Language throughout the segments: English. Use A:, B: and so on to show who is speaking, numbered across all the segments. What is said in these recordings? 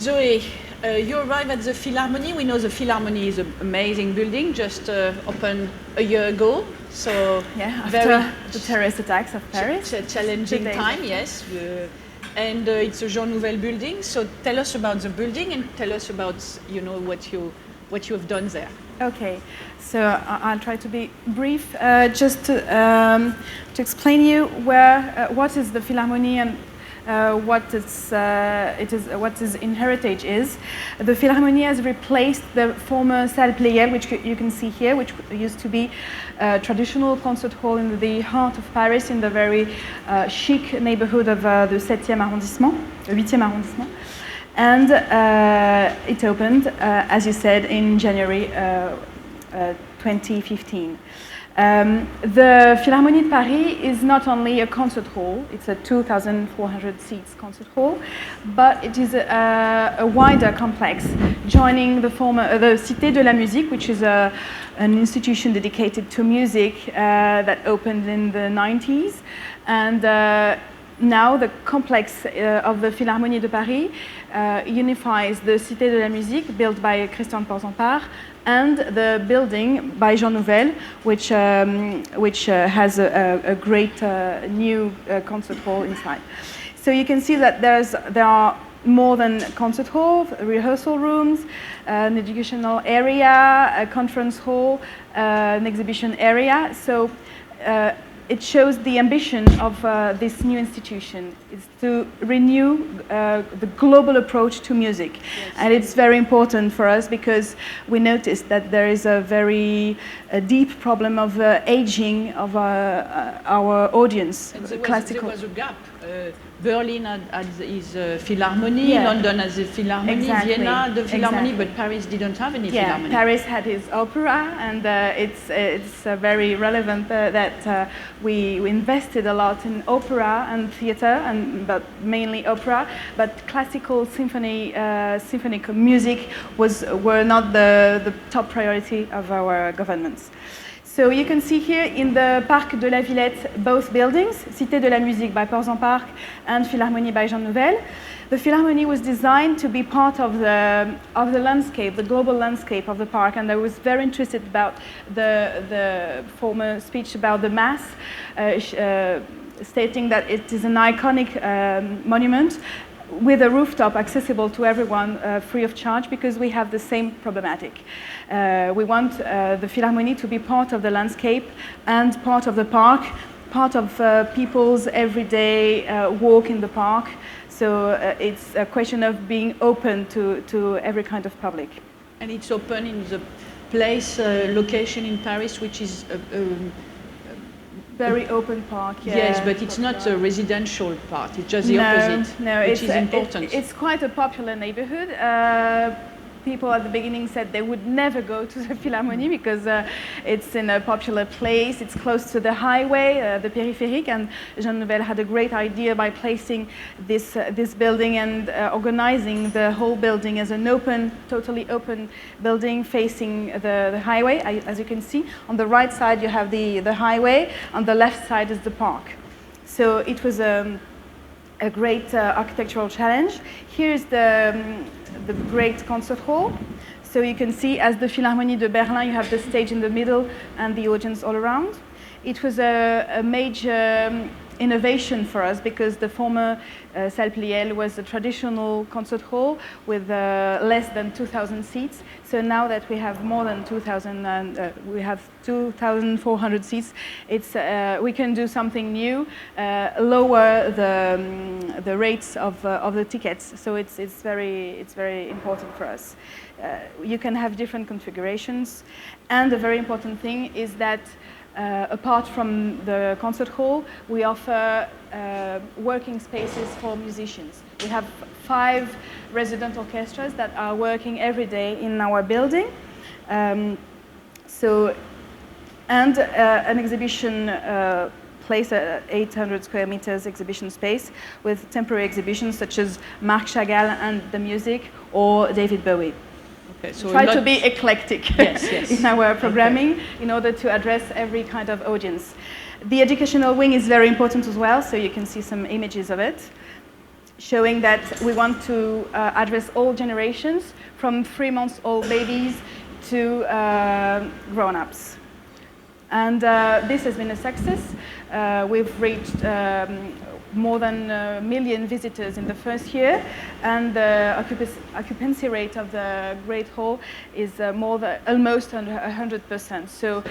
A: Zoe, you arrive at the Philharmonie. We know the Philharmonie is an amazing building, just opened a year ago. So
B: yeah, after the terrorist attacks of Paris.
A: Challenging time, yes. And it's a Jean Nouvel building. So tell us about the building and tell us about what you have done there.
B: Okay, so I'll try to be brief, just to explain you what is the Philharmonie and what its in heritage is. The Philharmonie has replaced the former Salle Pleyel, which you can see here, which used to be a traditional concert hall in the heart of Paris, in the very chic neighborhood of the 7e arrondissement, the 8e arrondissement. And it opened, as you said, in January 2015. The Philharmonie de Paris is not only a concert hall, it's a 2,400 seats concert hall, but it is a wider complex joining the Cité de la Musique, which is an institution dedicated to music that opened in the 90s. And now the complex of the Philharmonie de Paris unifies the Cité de la Musique, built by Christian Porzampar, and the building by Jean Nouvel, which has a great new concert hall inside. So you can see that there are more than concert hall, rehearsal rooms, an educational area, a conference hall, an exhibition area. So it shows the ambition of this new institution is to renew the global approach to music. Yes. And it's very important for us because we noticed that there is a very deep problem of aging of our audience.
A: And there was a gap. Berlin had his Philharmonie, yeah. London has the Philharmonie, exactly. Vienna the Philharmonie, exactly. But Paris didn't have any Philharmonie.
B: Paris had his opera, and it's very relevant that we invested a lot in opera and theater, but mainly opera. But classical symphonic music were not the top priority of our governments. So you can see here in the Parc de la Villette both buildings, Cité de la Musique by Porzampar and Philharmonie by Jean Nouvel. The Philharmonie was designed to be part of the landscape, the global landscape of the park, and I was very interested about the former speech about the Mass, stating that it is an iconic monument with a rooftop accessible to everyone free of charge, because we have the same problematic. We want the Philharmonie to be part of the landscape and part of the park, part of people's everyday walk in the park. So it's a question of being open to every kind of public.
A: And it's open in the place, location in Paris, which is
B: very open park, yeah.
A: Yes, but it's not a residential part, it's just the opposite, which is important.
B: It's quite a popular neighborhood. People at the beginning said they would never go to the Philharmonie because it's in a popular place, it's close to the highway, the périphérique, and Jean Nouvel had a great idea by placing this building and organizing the whole building as an totally open building facing the highway. As you can see, on the right side you have the highway, on the left side is the park. So it was a great architectural challenge. Here's the great concert hall. So you can see, as the Philharmonie de Berlin, you have the stage in the middle and the audience all around. It was a major innovation for us because the former Salle Pleyel was a traditional concert hall with less than 2,000 seats. So now that we have more than 2,000, we have 2,400 seats, we can do something new, lower the rates of the tickets. So it's very important for us. You can have different configurations, and the very important thing is that apart from the concert hall, we offer working spaces for musicians. We have 5 resident orchestras that are working every day in our building. And an exhibition place, 800 square meters exhibition space with temporary exhibitions such as Marc Chagall and the Music or David Bowie. Okay, so try to be eclectic in our programming in order to address every kind of audience. The educational wing is very important as well, so you can see some images of it. showing that we want to address all generations, from 3-month-old babies to grown-ups. And this has been a success. We've reached more than 1 million visitors in the first year, and the occupancy rate of the Great Hall is almost 100%. So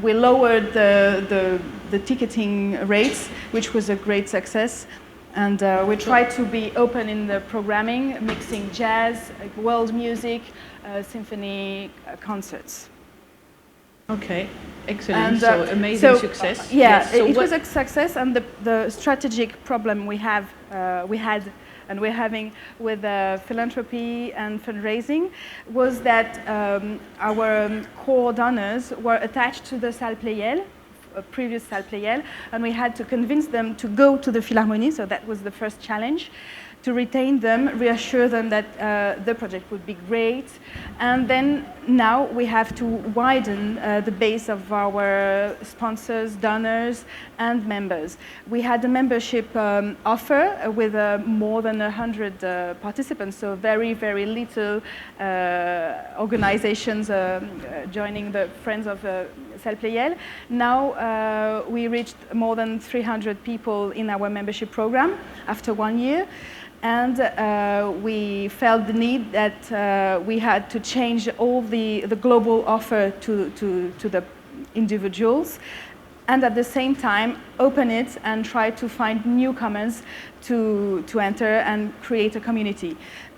B: we lowered the ticketing rates, which was a great success. And we try to be open in the programming, mixing jazz, world music, symphony concerts.
A: Okay, excellent. So amazing success.
B: Yeah, yes. It was a success, and the strategic problem we had and we're having with philanthropy and fundraising was that our core donors were attached to the Salle Pleyel, a previous Salle Pleyel, and we had to convince them to go to the Philharmonie, so that was the first challenge, to retain them, reassure them that the project would be great. And then now we have to widen the base of our sponsors, donors, and members. We had a membership offer with more than 100 participants, so very, very little organizations joining the Friends of Salle Pleyel. Now we reached more than 300 people in our membership program after 1 year. And we felt the need that we had to change all the global offer to the individuals, and at the same time open it and try to find newcomers to enter and create a community.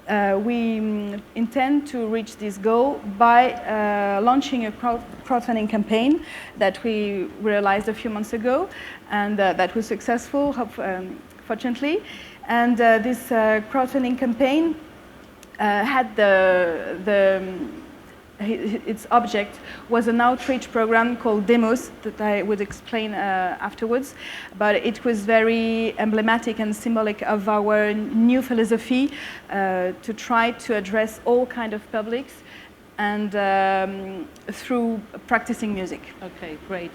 B: We intend to reach this goal by launching a crowdfunding campaign that we realized a few months ago, and that was successful, fortunately. And this crowdfunding campaign had its object was an outreach program called Demos that I would explain afterwards. But it was very emblematic and symbolic of our new philosophy to try to address all kinds of publics and through practicing music.
A: Okay, great.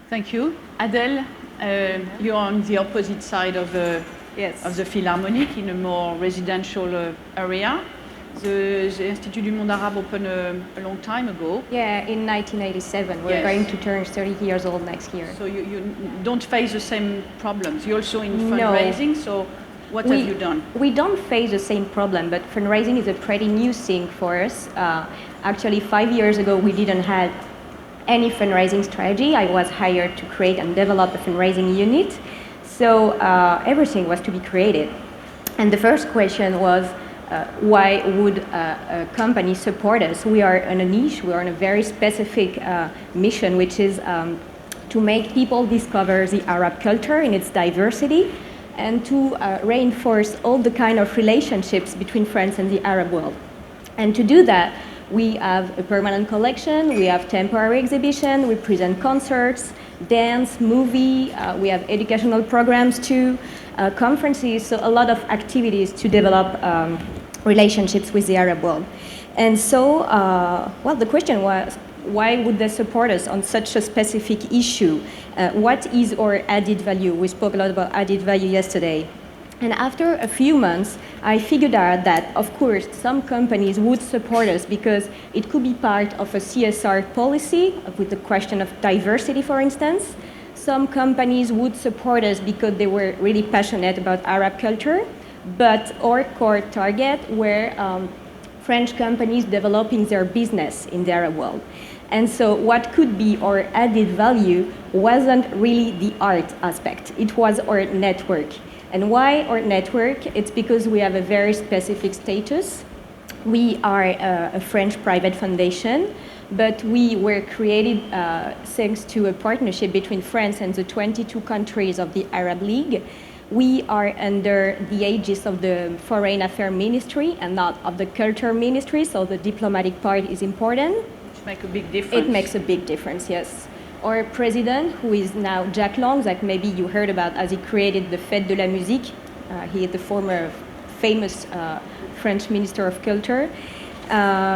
A: Thank you. Adèle, you're on the opposite side of the Philharmonic in a more residential area. The Institut du Monde Arabe opened a long time ago.
C: Yeah, in 1987. We're going to turn 30 years old next year.
A: So you don't face the same problems. You're also in fundraising, so what have you done?
C: We don't face the same problem, but fundraising is a pretty new thing for us. Actually, 5 years ago, we didn't have any fundraising strategy. I was hired to create and develop a fundraising unit. So everything was to be created. And the first question was, why would a company support us? We are on a niche, we are on a very specific mission, which is to make people discover the Arab culture in its diversity and to reinforce all the kind of relationships between France and the Arab world. And to do that, we have a permanent collection, we have temporary exhibition, we present concerts, dance, movie, we have educational programs too, conferences, so a lot of activities to develop relationships with the Arab world. And so, well, the question was, why would they support us on such a specific issue? What is our added value? We spoke a lot about added value yesterday. And after a few months, I figured out that, of course, some companies would support us because it could be part of a CSR policy with the question of diversity, for instance. Some companies would support us because they were really passionate about Arab culture, but our core target were French companies developing their business in the Arab world. And so what could be our added value wasn't really the art aspect, it was our network. And why our network? It's because we have a very specific status. We are a French private foundation, but we were created thanks to a partnership between France and the 22 countries of the Arab League. We are under the aegis of the Foreign Affairs Ministry and not of the Culture Ministry, so the diplomatic part is important.
A: Which makes a big difference.
C: It makes a big difference, yes. Our president, who is now Jacques Lang, that maybe you heard about as he created the Fête de la Musique. He is the former famous French Minister of Culture.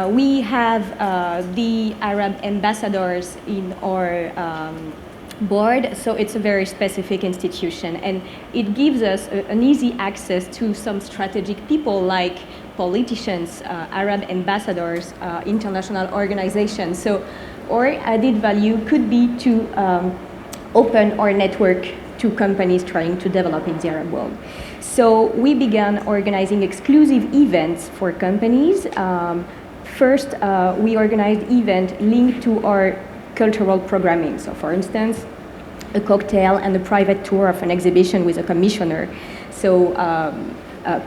C: We have the Arab ambassadors in our board, so it's a very specific institution, and it gives us an easy access to some strategic people like politicians, Arab ambassadors, international organizations. So our added value could be to open our network to companies trying to develop in the Arab world. So we began organizing exclusive events for companies. First, we organized events linked to our cultural programming. So for instance, a cocktail and a private tour of an exhibition with a commissioner. So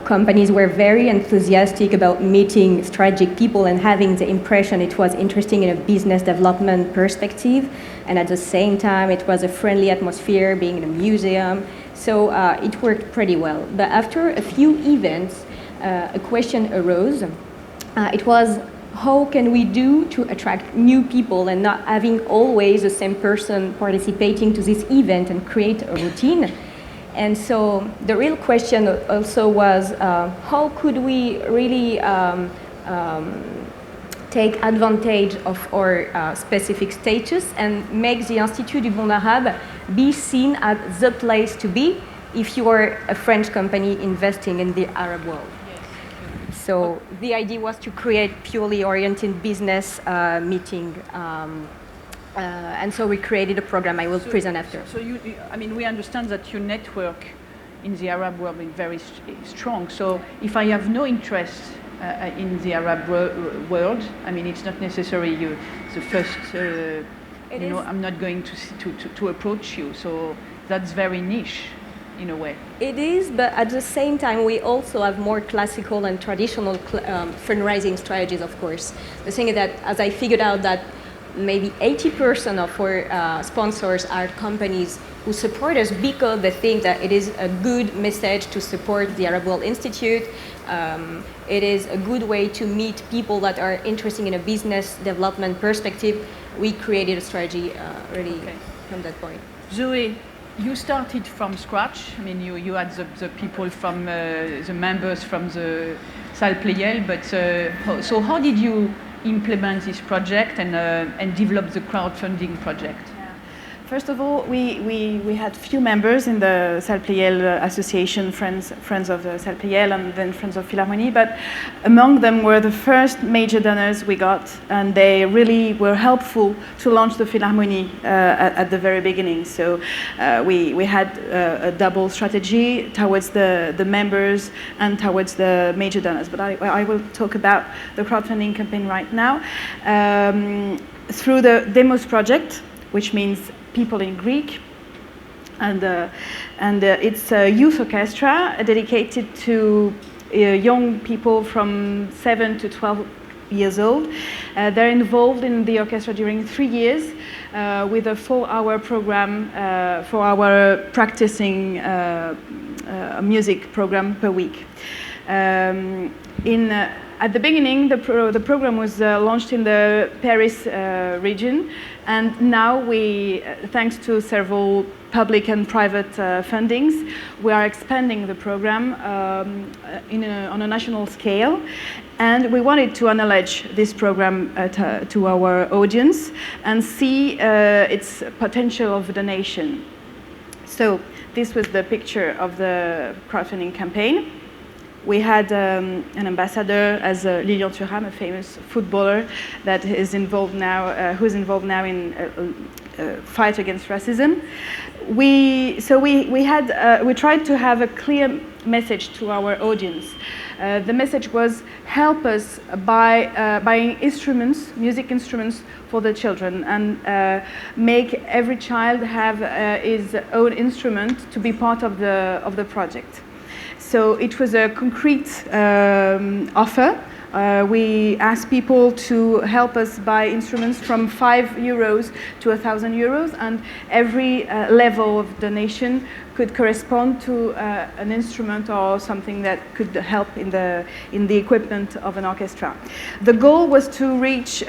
C: companies were very enthusiastic about meeting strategic people and having the impression it was interesting in a business development perspective. And at the same time, it was a friendly atmosphere, being in a museum. So it worked pretty well. But after a few events, a question arose. It was, how can we do to attract new people and not having always the same person participating to this event and create a routine? And so the real question also was, how could we really take advantage of our specific status and make the Institut du Monde Arabe be seen as the place to be if you are a French company investing in the Arab world? So the idea was to create purely oriented business meeting, and so we created a program I will present after.
A: So I mean, we understand that your network in the Arab world is very strong. So if I have no interest in the Arab world, I mean, it's not necessarily the first. I'm not going to approach you. So that's very niche, in a way.
C: It is, but at the same time, we also have more classical and traditional fundraising strategies, of course. The thing is that, as I figured out that maybe 80% of our sponsors are companies who support us because they think that it is a good message to support the Arab World Institute. It is a good way to meet people that are interested in a business development perspective. We created a strategy really from that point.
A: Zoe, you started from scratch. I mean, you had the people from the members from the Salle Pleyel, but so how did you implement this project and develop the crowdfunding project?
B: First of all, we had few members in the Salle Pleyel association, friends of the Salle Pleyel and then Friends of Philharmonie, but among them were the first major donors we got, and they really were helpful to launch the Philharmonie at the very beginning. So we had a double strategy towards the members and towards the major donors, but I will talk about the crowdfunding campaign right now. Through the Demos project, which means people in Greek, and it's a youth orchestra dedicated to young people from 7 to 12 years old. They're involved in the orchestra during 3 years with a 4-hour program for our practicing music program per week. At the beginning, the program was launched in the Paris region, and now we, thanks to several public and private fundings, we are expanding the program on a national scale, and we wanted to acknowledge this program to our audience and see its potential of donation. So this was the picture of the crowdfunding campaign. We had an ambassador as Lilian Thuram, a famous footballer that is involved now, who's involved now in fight against racism. We tried to have a clear message to our audience. The message was, help us by buying instruments, music instruments for the children, and make every child have his own instrument to be part of the project. So it was a concrete offer. We asked people to help us buy instruments from €5 to €1,000, and every level of donation could correspond to an instrument or something that could help in the equipment of an orchestra. The goal was to reach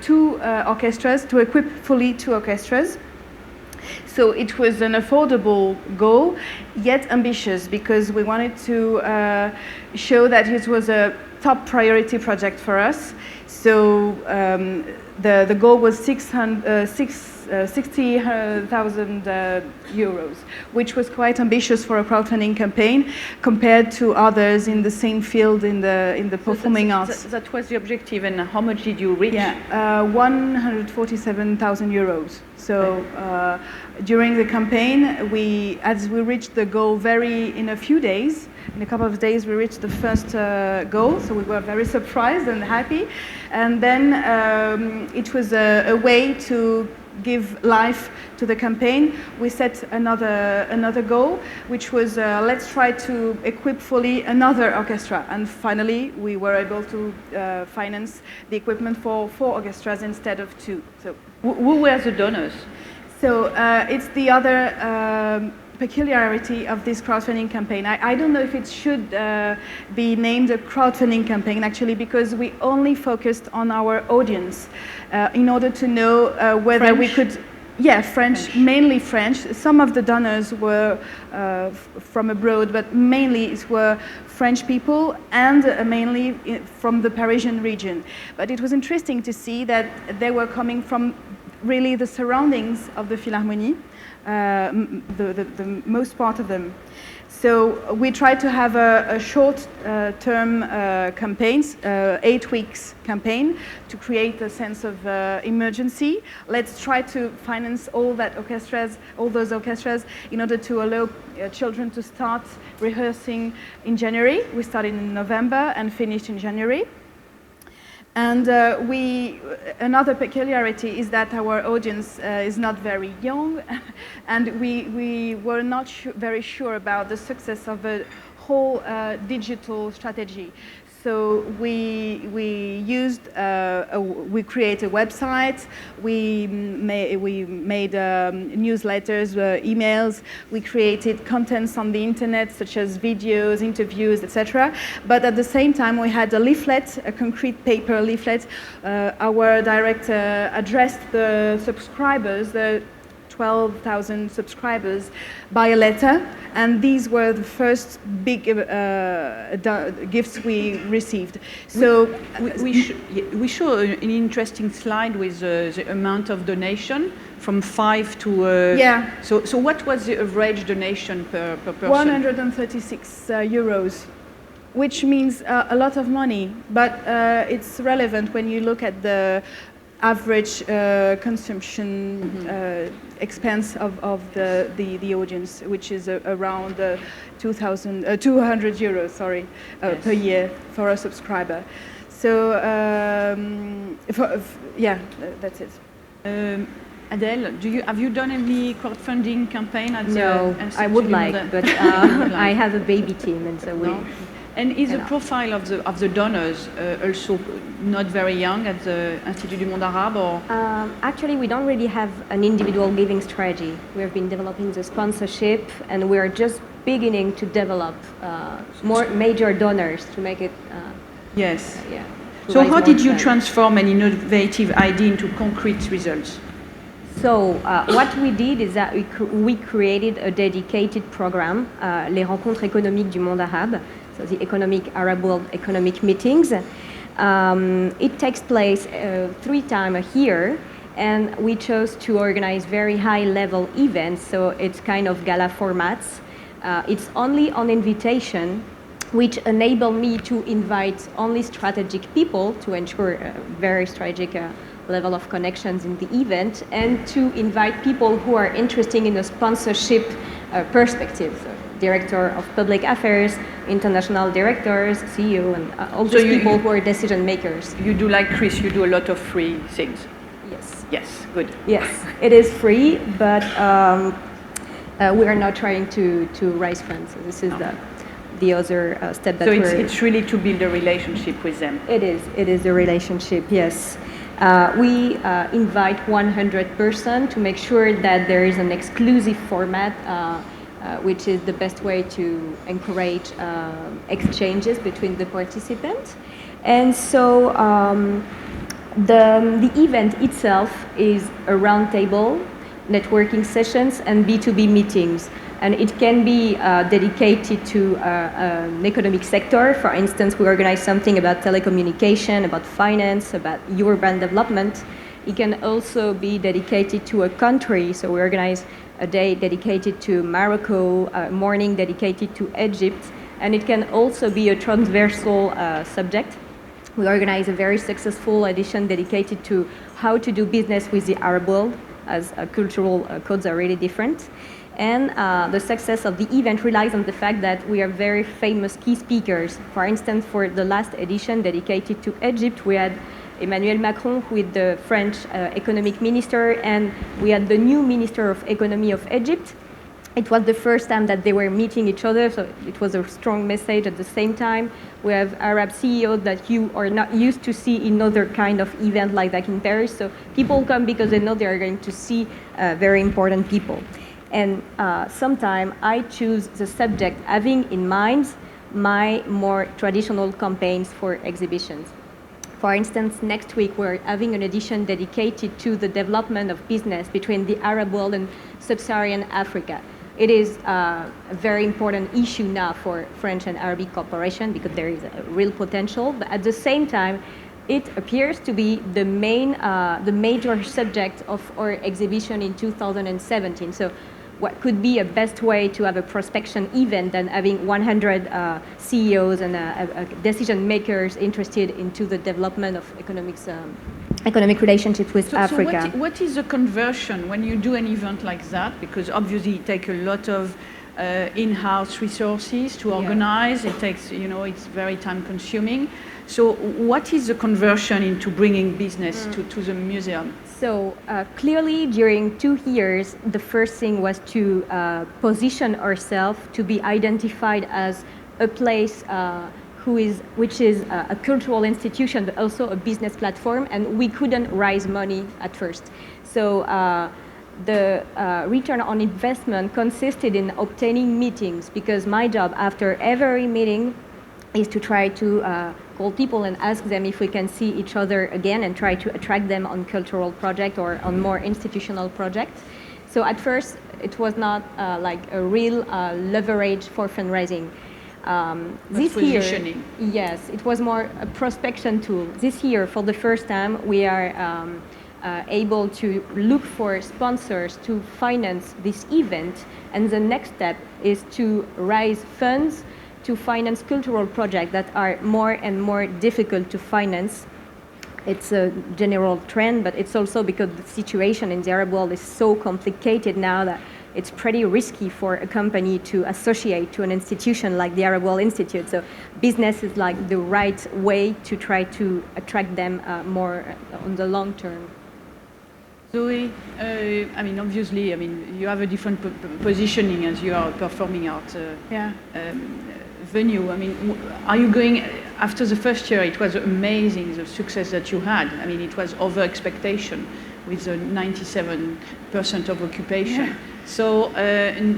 B: 2 orchestras, to equip fully 2 orchestras. So it was an affordable goal, yet ambitious, because we wanted to show that it was a top priority project for us. So the goal was 6 60,000 euros, which was quite ambitious for a crowdfunding campaign compared to others in the same field in the performing arts.
A: That was the objective, and how much did you reach?
B: Yeah, 147,000 euros. So during the campaign, as we reached the goal in a few days, in a couple of days, we reached the first goal, so we were very surprised and happy. And then it was a way to give life to the campaign. We set another goal, which was let's try to equip fully another orchestra. And finally, we were able to finance the equipment for 4 orchestras instead of 2. So,
A: who were the donors?
B: So it's the other peculiarity of this crowdfunding campaign. I don't know if it should be named a crowdfunding campaign, actually, because we only focused on our audience in order to know whether we could... Yeah, French, mainly French. Some of the donors were from abroad, but mainly it were French people and mainly from the Parisian region. But it was interesting to see that they were coming from really the surroundings of the Philharmonie, the most part of them. So we tried to have a short-term campaigns, 8 weeks campaign, to create a sense of emergency. Let's try to finance all those orchestras, in order to allow children to start rehearsing in January. We started in November and finished in January. And another peculiarity is that our audience is not very young, and we were not very sure about the success of a whole digital strategy. So we created a website, we made newsletters, emails, we created contents on the internet such as videos, interviews, etc. But at the same time we had a leaflet, a concrete paper leaflet. Our director addressed the subscribers, the 12,000 subscribers, by a letter, and these were the first big gifts we received. So
A: we show an interesting slide with the amount of donation from 5 to...
B: yeah.
A: So what was the average donation per person?
B: 136 euros, which means a lot of money, but it's relevant when you look at the average consumption expense of the audience, which is around 200 euros, sorry,
A: yes,
B: per year for a subscriber. So yeah, that's it.
A: Adèle, have you done any crowdfunding campaign at
C: No,
A: the
C: I would like, but I have a baby team, and so we...
A: No? And is the profile of the donors also not very young at the Institut du Monde Arabe? Or?
C: Actually, we don't really have an individual giving strategy. We have been developing the sponsorship, and we are just beginning to develop more major donors to make it...
A: yes.
C: Yeah.
A: So how did you transform an innovative idea into concrete results?
C: So what we did is that we created a dedicated program, Les Rencontres économiques du monde arabe, so the Arab World Economic Meetings. It takes place 3 times a year, and we chose to organize very high-level events, so it's kind of gala formats. It's only on invitation, which enable me to invite only strategic people to ensure a very strategic level of connections in the event, and to invite people who are interested in a sponsorship perspective. So Director of Public Affairs, international directors, CEO, and all those people who are decision makers.
A: You do like Chris, you do a lot of free things.
C: Yes.
A: Yes, good.
C: Yes, it is free, but we are not trying to raise funds. So this is the other step that
A: so it's really to build a relationship with them.
C: It is a relationship, yes. We invite 100% to make sure that there is an exclusive format, which is the best way to encourage exchanges between the participants. And so the event itself is a roundtable, networking sessions, and B2B meetings. And it can be dedicated to an economic sector. For instance, we organize something about telecommunication, about finance, about urban development. It can also be dedicated to a country. So we organize a day dedicated to Morocco, a morning dedicated to Egypt, and it can also be a transversal subject. We organize a very successful edition dedicated to how to do business with the Arab world, as cultural codes are really different. And the success of the event relies on the fact that we are very famous key speakers. For instance, for the last edition dedicated to Egypt, we had Emmanuel Macron with the French economic minister, and we had the new minister of economy of Egypt. It was the first time that they were meeting each other, so it was a strong message. At the same time, we have Arab CEOs that you are not used to see in other kind of event like that in Paris. So people come because they know they are going to see very important people. And sometimes I choose the subject having in mind my more traditional campaigns for exhibitions. For instance, next week we're having an edition dedicated to the development of business between the Arab world and Sub-Saharan Africa. It is a very important issue now for French and Arabic cooperation because there is a real potential, but at the same time, it appears to be the major subject of our exhibition in 2017. So what could be a best way to have a prospection event than having 100 CEOs and decision makers interested into the development of economic relationships with Africa.
A: So what is the conversion when you do an event like that? Because obviously it takes a lot of in-house resources to organize. It takes, it's very time consuming. So what is the conversion into bringing business to the museum?
C: So clearly during 2 years, the first thing was to position ourselves to be identified as a place which is a cultural institution, but also a business platform, and we couldn't raise money at first. So the return on investment consisted in obtaining meetings, because my job after every meeting is to try to call people and ask them if we can see each other again and try to attract them on cultural project or on more institutional projects. So at first, it was not like a real leverage for fundraising. This year, yes, it was more a prospection tool. This year, for the first time, we are able to look for sponsors to finance this event, and the next step is to raise funds to finance cultural projects that are more and more difficult to finance. It's a general trend, but it's also because the situation in the Arab world is so complicated now that it's pretty risky for a company to associate to an institution like the Arab World Institute. So business is like the right way to try to attract them more on the long term.
A: Zoe, obviously, you have a different positioning as you are a performing art venue. Are you going, after the first year, it was amazing, the success that you had. It was over expectation with a 97% of occupation. Yeah. So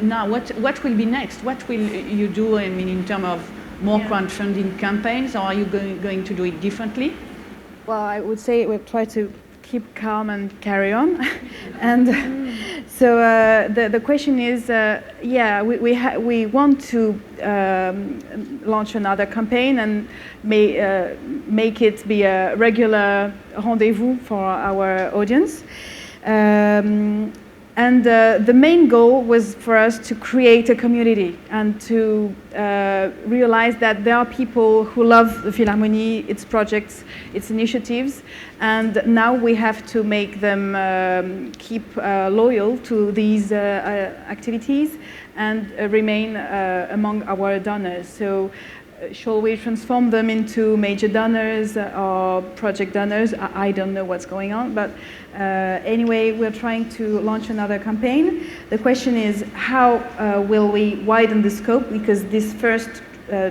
A: now what will be next? What will you do, in terms of more crowdfunding campaigns, or are you going to do it differently?
B: Well, I would say we'll try to keep calm and carry on. And so the question is, we want to launch another campaign and make it be a regular rendezvous for our audience. And the main goal was for us to create a community and to realize that there are people who love the Philharmonie, its projects, its initiatives, and now we have to make them keep loyal to these activities and remain among our donors. So shall we transform them into major donors or project donors? I don't know what's going on, but anyway, we're trying to launch another campaign. The question is, how will we widen the scope? Because this first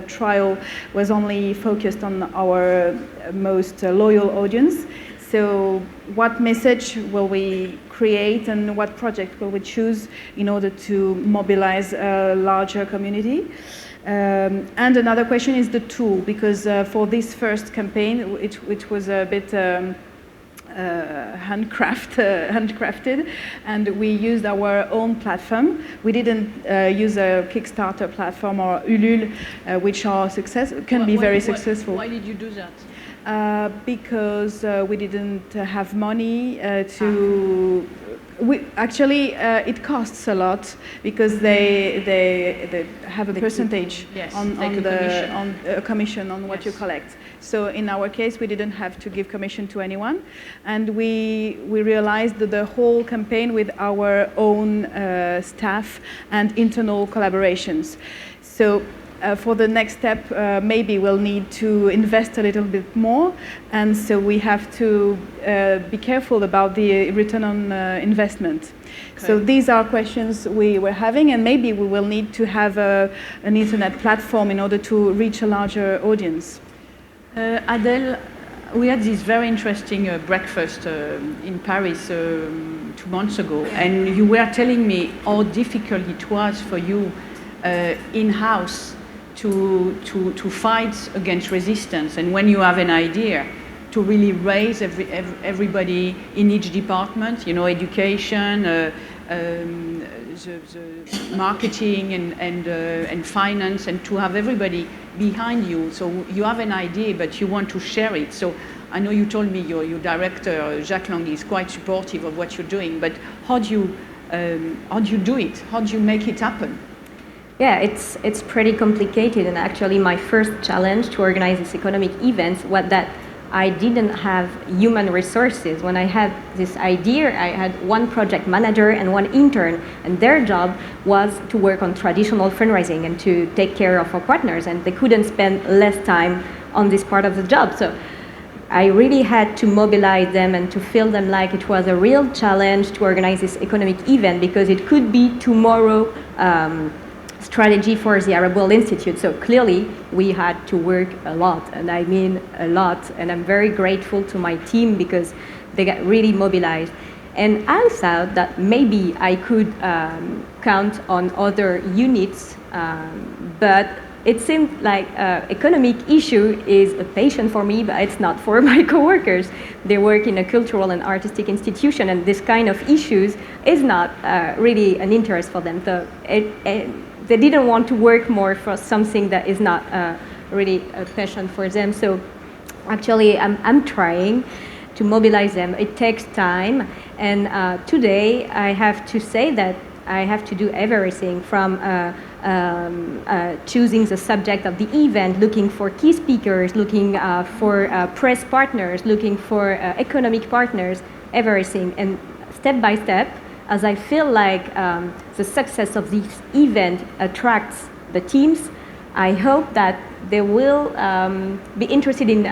B: trial was only focused on our most loyal audience. So what message will we create and what project will we choose in order to mobilize a larger community? And another question is the tool, because for this first campaign, which was a bit handcrafted, and we used our own platform. We didn't use a Kickstarter platform or Ulule, which are very successful.
A: Why did you do that?
B: Because we didn't have money to. It costs a lot because they have a percentage on a commission on what you collect. So in our case, we didn't have to give commission to anyone, and we realized that the whole campaign with our own staff and internal collaborations. So. For the next step, maybe we'll need to invest a little bit more, and so we have to be careful about the return on investment. Okay. So these are questions we were having, and maybe we will need to have an internet platform in order to reach a larger audience.
A: Adèle, we had this very interesting breakfast in Paris 2 months ago, and you were telling me how difficult it was for you in-house to fight against resistance, and when you have an idea, to really raise everybody in each department, education, the marketing and finance, and to have everybody behind you. So you have an idea, but you want to share it. So I know you told me your director, Jacques Lang, is quite supportive of what you're doing, but how do you do it? How do you make it happen?
C: Yeah, it's pretty complicated, and actually my first challenge to organize this economic events was that I didn't have human resources. When I had this idea, I had one project manager and one intern, and their job was to work on traditional fundraising and to take care of our partners, and they couldn't spend less time on this part of the job. So I really had to mobilize them and to feel them like it was a real challenge to organize this economic event, because it could be tomorrow strategy for the Arab World Institute. So clearly we had to work a lot, and I mean a lot, and I'm very grateful to my team because they got really mobilized. And I thought that maybe I could count on other units, but it seemed like economic issue is a passion for me, but it's not for my coworkers. They work in a cultural and artistic institution, and this kind of issues is not really an interest for them. So they didn't want to work more for something that is not really a passion for them. So actually, I'm trying to mobilize them. It takes time, and today I have to say that I have to do everything from choosing the subject of the event, looking for key speakers, looking for press partners, looking for economic partners, everything. And step by step, as I feel like the success of this event attracts the teams, I hope that they will be interested in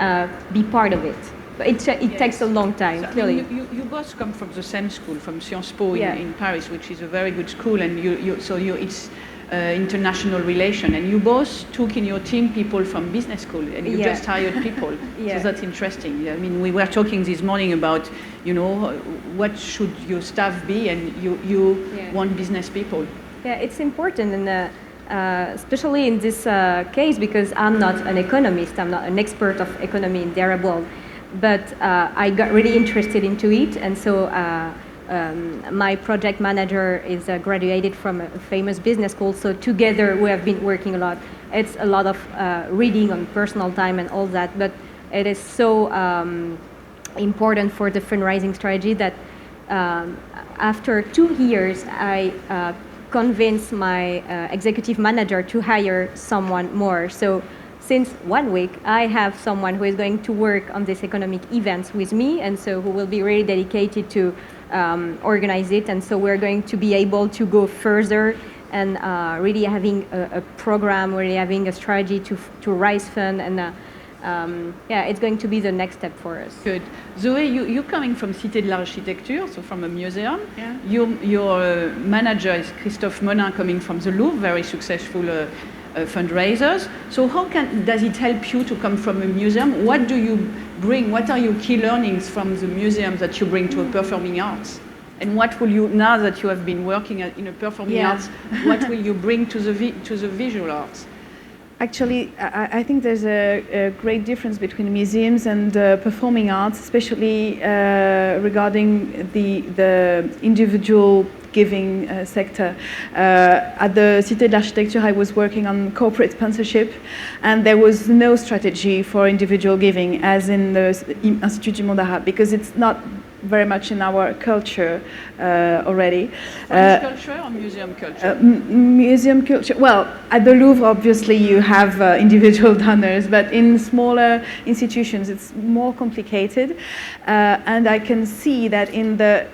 C: be part of it. But it takes a long time, so, clearly.
A: I mean, you both come from the same school, from Sciences Po in Paris, which is a very good school, and it's international relation, and you both took in your team people from business school, and you just hired people. So that's interesting. I mean, we were talking this morning about, what should your staff be, and you want business people.
C: Yeah, it's important, and especially in this case, because I'm not an economist, I'm not an expert of economy in the Arab world, but I got really interested into it, and so my project manager is graduated from a famous business school, so together we have been working a lot. It's a lot of reading on personal time and all that, but it is so important for the fundraising strategy that after 2 years I convinced my executive manager to hire someone more. So since 1 week, I have someone who is going to work on this economic events with me, and so who will be really dedicated to organize it. And so we're going to be able to go further and really having a program, really having a strategy to raise fund, and it's going to be the next step for us.
A: Good. Zoé, you're coming from Cité de l'Architecture, so from a museum. Yeah. Your manager is Christophe Monin, coming from the Louvre, very successful fundraisers. So how does it help you to come from a museum? What do you bring? What are your key learnings from the museum that you bring to a performing arts? And what will you, now that you have been working in a performing arts, what will you bring to the visual arts?
B: Actually, I think there's a great difference between museums and performing arts, especially regarding the individual giving sector. At the Cité de l'Architecture, I was working on corporate sponsorship, and there was no strategy for individual giving, as in the Institut du Monde Arabe, because it's not very much in our culture already.
A: French culture or museum culture?
B: Museum culture. Well, at the Louvre, obviously, you have individual donors, but in smaller institutions, it's more complicated. And I can see that in the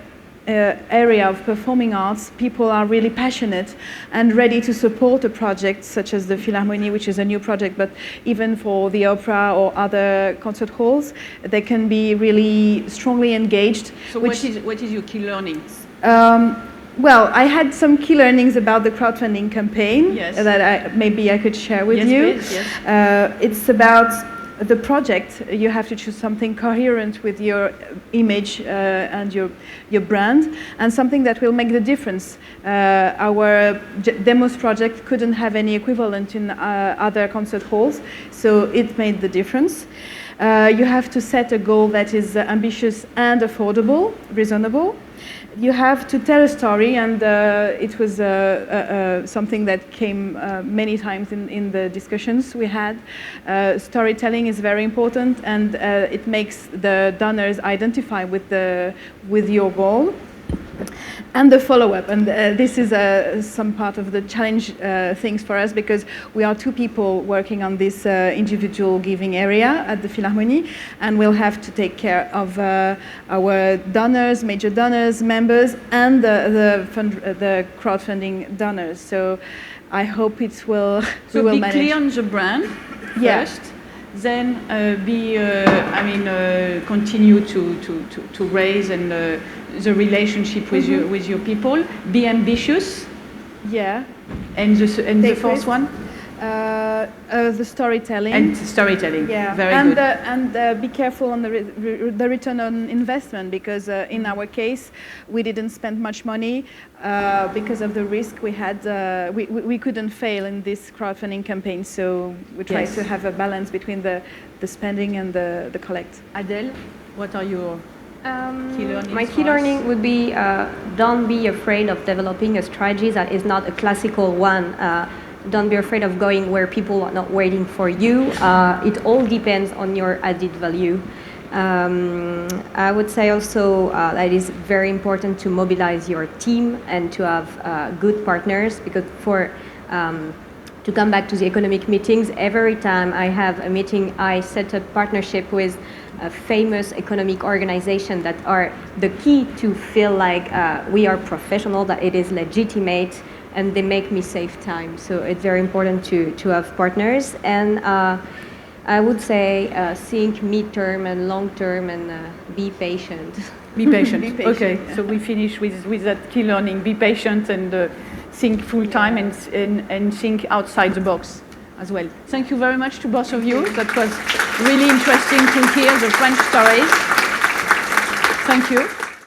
B: area of performing arts, people are really passionate and ready to support a project such as the Philharmonie, which is a new project, but even for the opera or other concert halls, they can be really strongly engaged.
A: So what is your key learnings?
B: Well, I had some key learnings about the crowdfunding campaign that maybe I could share with you.
A: Please, yes.
B: It's about the project. You have to choose something coherent with your image and your brand, and something that will make the difference. Our demos project couldn't have any equivalent in other concert halls, so it made the difference. You have to set a goal that is ambitious and affordable, reasonable. You have to tell a story, and it was something that came many times in the discussions we had. Storytelling is very important, and it makes the donors identify with your goal. And the follow-up, and this is some part of the challenge things for us, because we are two people working on this individual giving area at the Philharmonie, and we'll have to take care of our donors, major donors, members, and the crowdfunding donors. So I hope it will.
A: So
B: we will
A: be
B: manage.
A: clear on the brand first, then continue to raise and the relationship with your people. Be ambitious.
B: Yeah.
A: And the fourth one?
B: The storytelling.
A: And storytelling.
B: Yeah.
A: Very good.
B: And be careful on the return on investment, because in our case, we didn't spend much money because of the risk we had. We couldn't fail in this crowdfunding campaign, so we tried to have a balance between the spending and the collect.
A: Adèle, what are your key learnings?
C: My key learning would be don't be afraid of developing a strategy that is not a classical one. Don't be afraid of going where people are not waiting for you. It all depends on your added value. I would say also that it is very important to mobilize your team and to have good partners, because to come back to the economic meetings, every time I have a meeting, I set up partnership with a famous economic organization that are the key to feel like we are professional, that it is legitimate, and they make me save time. So it's very important to have partners. And I would say think mid-term and long-term, and be patient.
A: Be patient.
B: Be patient.
A: Okay, so we finish with that key learning. Be patient and think full time and think outside the box as well. Thank you very much to both of you. That was really interesting to hear the French stories. Thank you.